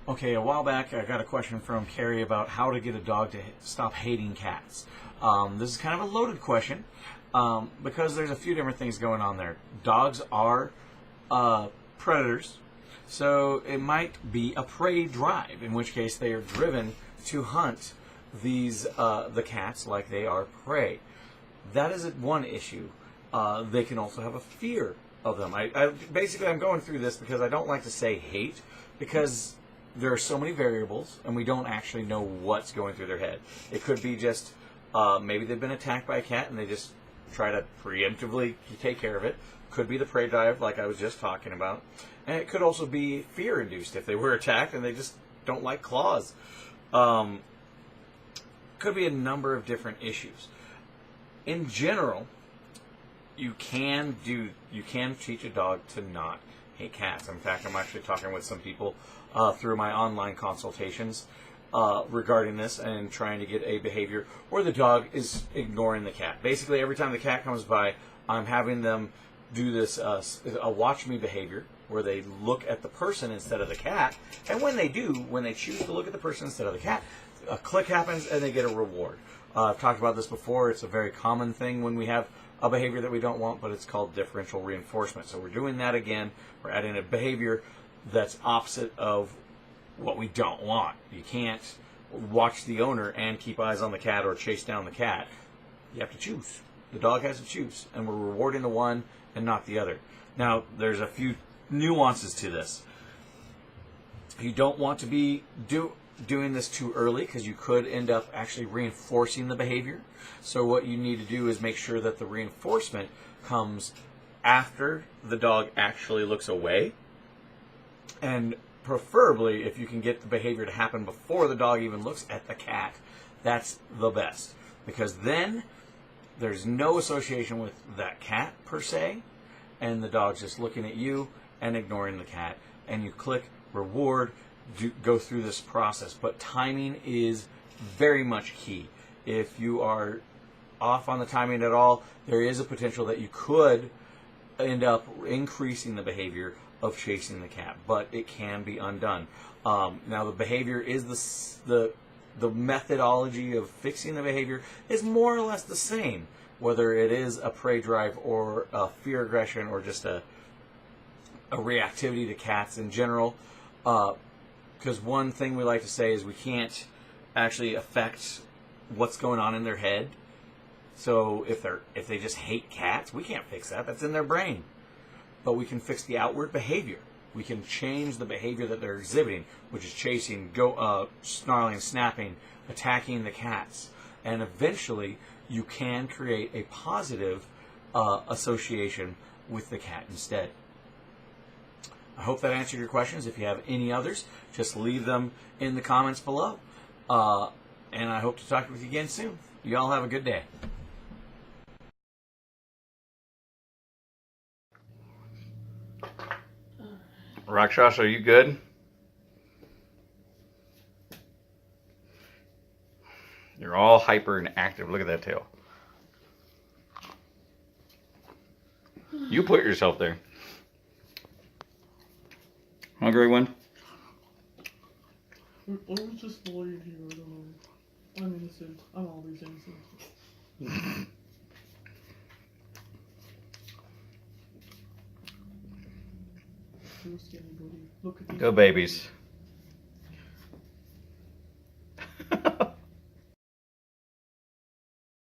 Okay, a while back I got a question from Carrie about how to get a dog to stop hating cats. This is kind of a loaded question because there's a few different things going on there. Dogs are predators, so it might be a prey drive, in which case they are driven to hunt the cats like they are prey. That is one issue. They can also have a fear of them. Basically, I'm going through this because I don't like to say hate, because there are so many variables and we don't actually know what's going through their head. It could be just maybe they've been attacked by a cat and they just try to preemptively take care of it. Could be the prey drive, like I was just talking about. And it could also be fear-induced if they were attacked and they just don't like claws. Could be a number of different issues. In general, you can teach a dog to not hate cats. In fact, I'm actually talking with some people through my online consultations regarding this and trying to get a behavior where the dog is ignoring the cat. Basically, every time the cat comes by, I'm having them do this a watch me behavior where they look at the person instead of the cat. And when they do, when they choose to look at the person instead of the cat, a click happens and they get a reward. I've talked about this before. It's a very common thing when we have a behavior that we don't want, but it's called differential reinforcement. So we're doing that again. We're adding a behavior that's opposite of what we don't want. You can't watch the owner and keep eyes on the cat or chase down the cat. You have to choose. The dog has to choose, and we're rewarding the one and not the other. Now, there's a few nuances to this. You don't want to be doing this too early, because you could end up actually reinforcing the behavior. So what you need to do is make sure that the reinforcement comes after the dog actually looks away, and preferably if you can get the behavior to happen before the dog even looks at the cat, that's the best, because then there's no association with that cat per se, and the dog's just looking at you and ignoring the cat, and you click reward, go through this process. But timing is very much key. If you are off on the timing at all, there is a potential that you could end up increasing the behavior of chasing the cat, but it can be undone. Now, the behavior is the methodology of fixing the behavior is more or less the same, whether it is a prey drive or a fear aggression or just a reactivity to cats in general. Because one thing we like to say is we can't actually affect what's going on in their head. So if they just hate cats, we can't fix that. That's in their brain. But we can fix the outward behavior. We can change the behavior that they're exhibiting, which is chasing, snarling, snapping, attacking the cats. And eventually, you can create a positive association with the cat instead. I hope that answered your questions. If you have any others, just leave them in the comments below. And I hope to talk with you again soon. You all have a good day. Rakshas, are you good? You're all hyper and active. Look at that tail. You put yourself there. Hungry one? I was just laying here. I don't know. I'm innocent. I'm always innocent. Trust anybody. Look at these. Go babies.